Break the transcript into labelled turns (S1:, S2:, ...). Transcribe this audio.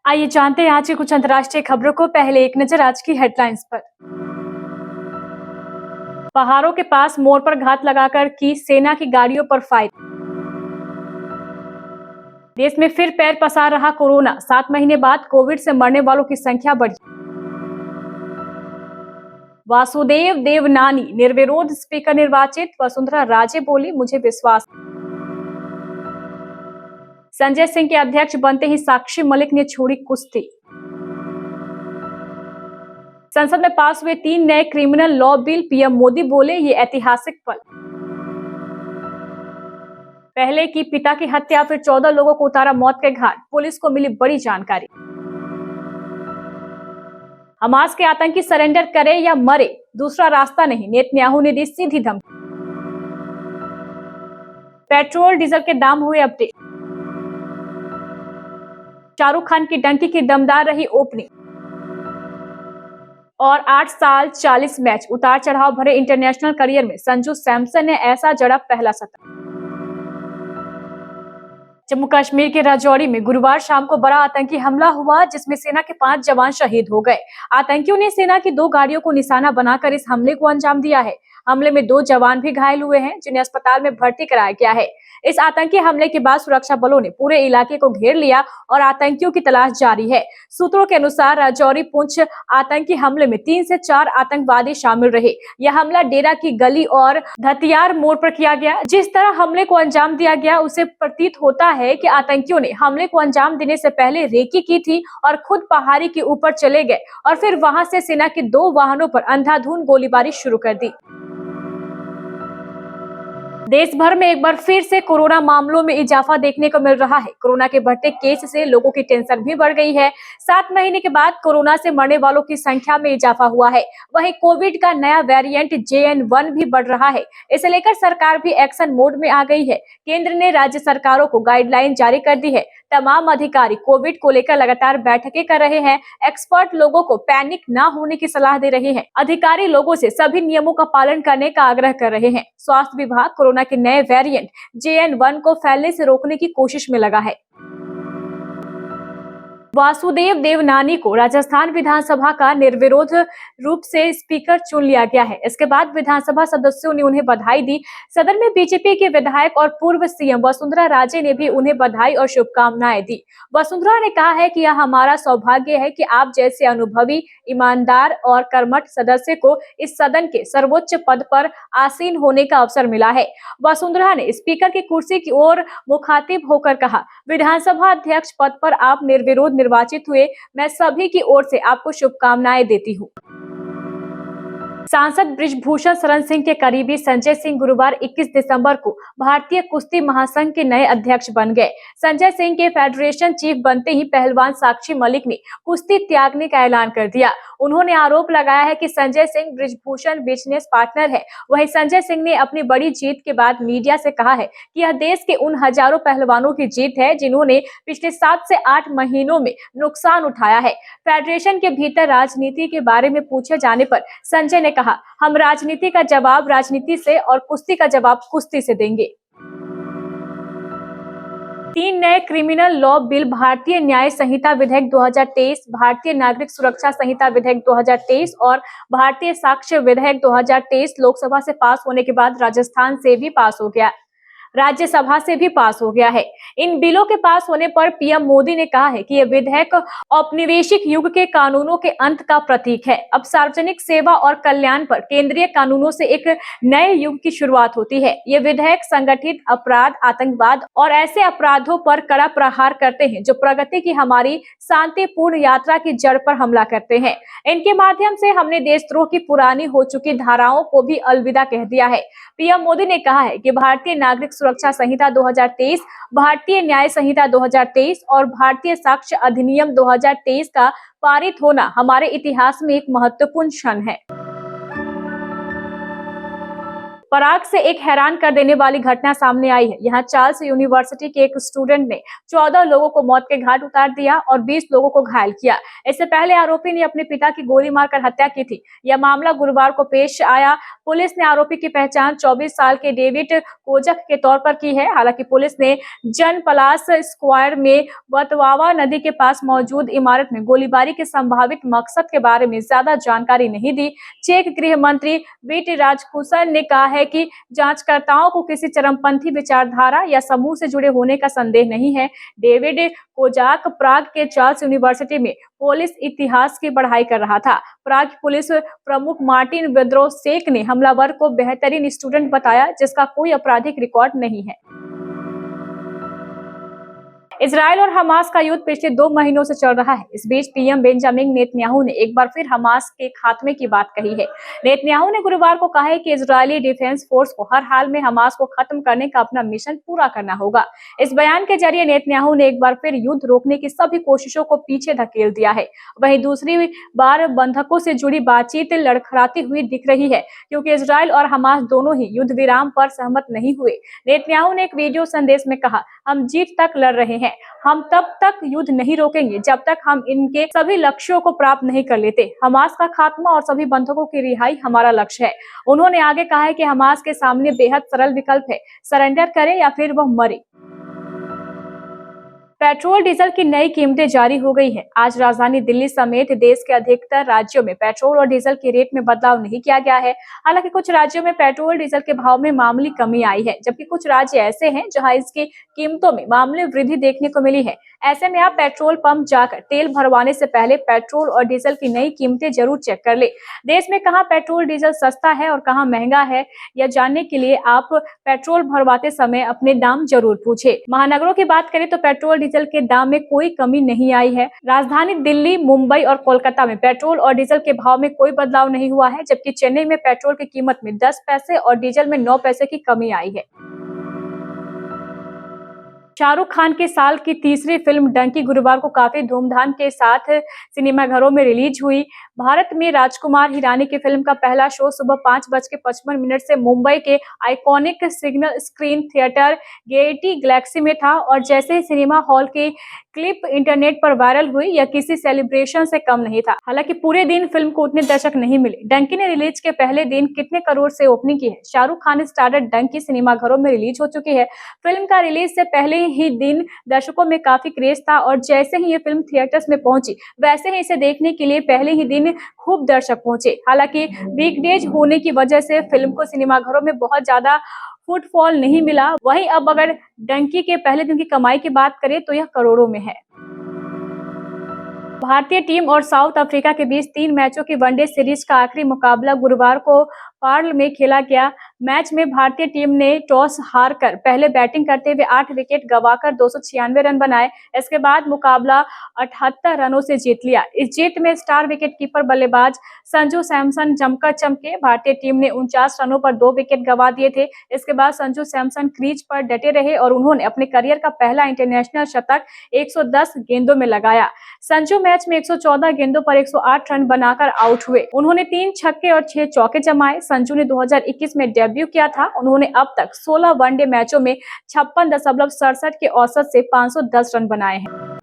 S1: आइए जानते हैं आज की कुछ अंतर्राष्ट्रीय खबरों को। पहले एक नजर आज की हेडलाइंस पर। पहाड़ों के पास मोड़ पर घात लगाकर की सेना की गाड़ियों पर फायर। देश में फिर पैर पसार रहा कोरोना, 7 महीने बाद कोविड से मरने वालों की संख्या बढ़ी। वासुदेव देवनानी निर्विरोध स्पीकर निर्वाचित, वसुंधरा राजे बोली मुझे विश्वास। संजय सिंह के अध्यक्ष बनते ही साक्षी मलिक ने छोड़ी कुश्ती। संसद में पास हुए 3 नए criminal law bill, PM Modi बोले ये ऐतिहासिक पल। पहले की पिता की हत्या, फिर 14 लोगों को उतारा मौत के घाट, पुलिस को मिली बड़ी जानकारी। हमास के आतंकी सरेंडर करे या मरे, दूसरा रास्ता नहीं, नेतन्याहू ने दी सीधी धमकी। पेट्रोल डीजल के दाम हुए अपडेट। शाहरुख खान की डंकी की दमदार रही ओपनिंग। और 8 साल 40 मैच, उतार चढ़ाव भरे इंटरनेशनल करियर में संजू सैमसन ने ऐसा जड़ा पहला शतक। जम्मू कश्मीर के राजौरी में गुरुवार शाम को बड़ा आतंकी हमला हुआ, जिसमें सेना के 5 जवान शहीद हो गए। आतंकियों ने सेना की 2 गाड़ियों को निशाना बनाकर इस हमले को अंजाम दिया है। हमले में 2 जवान भी घायल हुए हैं, जिन्हें अस्पताल में भर्ती कराया गया है। इस आतंकी हमले के बाद सुरक्षा बलों ने पूरे इलाके को घेर लिया और आतंकियों की तलाश जारी है। सूत्रों के अनुसार राजौरी पुंछ आतंकी हमले में 3 से 4 आतंकवादी शामिल रहे। यह हमला डेरा की गली और धतियार मोड़ पर किया गया। जिस तरह हमले को अंजाम दिया गया, उसे प्रतीत होता है कि आतंकियों ने हमले को अंजाम देने से पहले रेकी की थी और खुद पहाड़ी के ऊपर चले गए और फिर वहां से सेना के 2 वाहनों पर अंधाधुंध गोलीबारी शुरू कर दी। देश भर में एक बार फिर से कोरोना मामलों में इजाफा देखने को मिल रहा है। कोरोना के बढ़ते केस से लोगों की टेंशन भी बढ़ गई है। 7 महीने के बाद कोरोना से मरने वालों की संख्या में इजाफा हुआ है। वहीं कोविड का नया वेरिएंट JN1 भी बढ़ रहा है। इसे लेकर सरकार भी एक्शन मोड में आ गई है। केंद्र ने राज्य सरकारों को गाइडलाइन जारी कर दी है। तमाम अधिकारी कोविड को लेकर लगातार बैठकें कर रहे हैं। एक्सपर्ट लोगों को पैनिक न होने की सलाह दे रहे हैं। अधिकारी लोगों से सभी नियमों का पालन करने का आग्रह कर रहे हैं। स्वास्थ्य विभाग कोरोना के नए वेरिएंट JN1 को फैलने से रोकने की कोशिश में लगा है। वासुदेव देवनानी को राजस्थान विधानसभा का निर्विरोध रूप से स्पीकर चुन लिया गया है। इसके बाद विधानसभा सदस्यों ने उन्हें बधाई दी। सदन में बीजेपी के विधायक और पूर्व सीएम वसुंधरा राजे ने भी उन्हें बधाई और शुभकामनाएं दी। वसुंधरा ने कहा है कि यह हमारा सौभाग्य है कि आप जैसे अनुभवी, ईमानदार और कर्मठ सदस्य को इस सदन के सर्वोच्च पद पर आसीन होने का अवसर मिला है। वसुंधरा ने स्पीकर की कुर्सी की ओर मुखातिब होकर कहा, विधानसभा अध्यक्ष पद पर आप निर्विरोध निर्वाचित हुए। मैं सभी की ओर से आपको शुभकामनाएं देती हूँ। सांसद बृजभूषण शरण सिंह के करीबी संजय सिंह गुरुवार 21 दिसंबर को भारतीय कुश्ती महासंघ के नए अध्यक्ष बन गए। संजय सिंह के फेडरेशन चीफ बनते ही पहलवान साक्षी मलिक ने कुश्ती त्यागने का ऐलान कर दिया। उन्होंने आरोप लगाया है कि संजय सिंह बृजभूषण बिजनेस पार्टनर है। वहीं संजय सिंह ने अपनी बड़ी जीत के बाद मीडिया से कहा है कि यह देश के उन हजारों पहलवानों की जीत है जिन्होंने पिछले 7 से 8 महीनों में नुकसान उठाया है। फेडरेशन के भीतर राजनीति के बारे में पूछे जाने पर संजय ने कहा, हम राजनीति का जवाब राजनीति से और कुश्ती का जवाब कुश्ती से देंगे। 3 नए क्रिमिनल लॉ बिल, भारतीय न्याय संहिता विधेयक 2023, भारतीय नागरिक सुरक्षा संहिता विधेयक 2023 और भारतीय साक्ष्य विधेयक 2023 लोकसभा से पास होने के बाद राजस्थान से भी पास हो गया, राज्यसभा से भी पास हो गया है। इन बिलों के पास होने पर पीएम मोदी ने कहा है कि यह विधेयक औपनिवेशिक युग के कानूनों के अंत का प्रतीक है। अब सार्वजनिक सेवा और कल्याण पर केंद्रीय कानूनों से एक नए युग की शुरुआत होती है। ये विधेयक संगठित अपराध, आतंकवाद और ऐसे अपराधों पर कड़ा प्रहार करते हैं जो प्रगति की हमारी शांतिपूर्ण यात्रा की जड़ पर हमला करते हैं। इनके माध्यम से हमने देशद्रोह की पुरानी हो चुकी धाराओं को भी अलविदा कह दिया है। पीएम मोदी ने कहा है कि भारतीय नागरिक सुरक्षा संहिता 2023, भारतीय न्याय संहिता 2023 और भारतीय साक्ष्य अधिनियम 2023 का पारित होना हमारे इतिहास में एक महत्वपूर्ण क्षण है। पराग से एक हैरान कर देने वाली घटना सामने आई है। यहाँ चार्ल्स यूनिवर्सिटी के एक स्टूडेंट ने 14 लोगों को मौत के घाट उतार दिया और 20 लोगों को घायल किया। इससे पहले आरोपी ने अपने पिता की गोली मारकर हत्या की थी। यह मामला गुरुवार को पेश आया। पुलिस ने आरोपी की पहचान 24 साल के डेविड कोजक के तौर पर की है। हालांकि पुलिस ने जन पलास स्क्वायर में वतवावा नदी के पास मौजूद इमारत में गोलीबारी के संभावित मकसद के बारे में ज्यादा जानकारी नहीं दी। चेक गृह मंत्री वीटी राजकुसन ने कहा है कि जांचकर्ताओं को किसी चरमपंथी विचारधारा या समूह से जुड़े होने का संदेह नहीं है। डेविड कोजाक प्राग के चार्ल्स यूनिवर्सिटी में पुलिस इतिहास की पढ़ाई कर रहा था। प्राग पुलिस प्रमुख मार्टिन वेद्रोसेक ने हमलावर को बेहतरीन स्टूडेंट बताया जिसका कोई आपराधिक रिकॉर्ड नहीं है। इजराइल और हमास का युद्ध पिछले 2 महीनों से चल रहा है। इस बीच पीएम बेंजामिन नेतन्याहू ने एक बार फिर हमास के खात्मे की बात कही है। नेतन्याहू ने गुरुवार को कहा है कि इजरायली डिफेंस फोर्स को हर हाल में हमास को खत्म करने का अपना मिशन पूरा करना होगा। इस बयान के जरिए नेतन्याहू ने एक बार फिर युद्ध रोकने की सभी कोशिशों को पीछे धकेल दिया है। वहीं दूसरी बार बंधकों से जुड़ी बातचीत लड़खड़ाती हुई दिख रही है क्योंकि इजराइल और हमास दोनों ही युद्ध विराम पर सहमत नहीं हुए। नेतन्याहू ने एक वीडियो संदेश में कहा, हम जीत तक लड़ रहे हैं। हम तब तक युद्ध नहीं रोकेंगे जब तक हम इनके सभी लक्ष्यों को प्राप्त नहीं कर लेते। हमास का खात्मा और सभी बंधकों की रिहाई हमारा लक्ष्य है। उन्होंने आगे कहा है कि हमास के सामने बेहद सरल विकल्प है, सरेंडर करे या फिर वह मरे। पेट्रोल डीजल की नई कीमतें जारी हो गई हैं। आज राजधानी दिल्ली समेत देश के अधिकतर राज्यों में पेट्रोल और डीजल के रेट में बदलाव नहीं किया गया है। हालांकि कुछ राज्यों में पेट्रोल डीजल के भाव में मामूली कमी आई है, जबकि कुछ राज्य ऐसे हैं जहां इसकी कीमतों में मामूली वृद्धि देखने को मिली है। ऐसे में आप पेट्रोल पंप जाकर तेल भरवाने से पहले पेट्रोल और डीजल की नई कीमतें जरूर चेक कर ले। देश में कहां पेट्रोल डीजल सस्ता है और कहां महंगा है, यह जानने के लिए आप पेट्रोल भरवाते समय अपने दाम जरूर पूछे। महानगरों की बात करें तो पेट्रोल डीजल के दाम में कोई कमी नहीं आई है। राजधानी दिल्ली, मुंबई और कोलकाता में पेट्रोल और डीजल के भाव में कोई बदलाव नहीं हुआ है, जबकि चेन्नई में पेट्रोल की कीमत में 10 पैसे और डीजल में 9 पैसे की कमी आई है। शाहरुख खान की साल की तीसरी फिल्म डंकी गुरुवार को काफी धूमधाम के साथ सिनेमाघरों में रिलीज हुई। भारत में राजकुमार हिरानी की फिल्म का पहला शो सुबह 5:55 से मुंबई के iconic signal screen theatre Gaiety Galaxy में था और जैसे ही सिनेमा हॉल की क्लिप इंटरनेट पर वायरल हुई, यह किसी सेलिब्रेशन से कम नहीं था। हालांकि पूरे दिन फिल्म को उतने दर्शक नहीं मिले। डंकी ने रिलीज के पहले दिन कितने करोड़ से ओपनिंग की है। शाहरुख खान स्टारर डंकी सिनेमाघरों में रिलीज हो चुकी है। फिल्म का रिलीज से पहले ही दिन दर्शकों में काफी क्रेज था और जैसे ही ये फिल्म थिएटर्स में पहुंची, वैसे ही इसे देखने के लिए पहले ही दिन खूब दर्शक पहुंचे। हालांकि वीकडेज होने की वजह से फिल्म को सिनेमाघरों में बहुत ज्यादा फुटफॉल नहीं मिला। वहीं अब अगर डंकी के पहले दिन की कमाई की बात करें तो यह करोड़ों में है। भारतीय टीम और साउथ अफ्रीका के बीच 3 मैचों की वनडे सीरीज का आखिरी मुकाबला गुरुवार को पर्ल में खेला गया। मैच में भारतीय टीम ने टॉस हारकर पहले बैटिंग करते हुए 8 विकेट गंवाकर 296 रन बनाए। इसके बाद मुकाबला 78 रनों से जीत लिया। इस जीत में स्टार विकेटकीपर बल्लेबाज संजू सैमसन जमकर चमके। भारतीय टीम ने 49 रनों पर 2 विकेट गंवा दिए थे। इसके बाद संजू सैमसन क्रीज पर डटे रहे और उन्होंने अपने करियर का पहला इंटरनेशनल शतक 110 गेंदों में लगाया। संजू मैच में 114 गेंदों पर 108 रन बनाकर आउट हुए। उन्होंने 3 छक्के और 6 चौके जमाए। संजू ने 2021 में डेब्यू किया था। उन्होंने अब तक 16 वनडे मैचों में 56.67 के औसत से 510 रन बनाए हैं।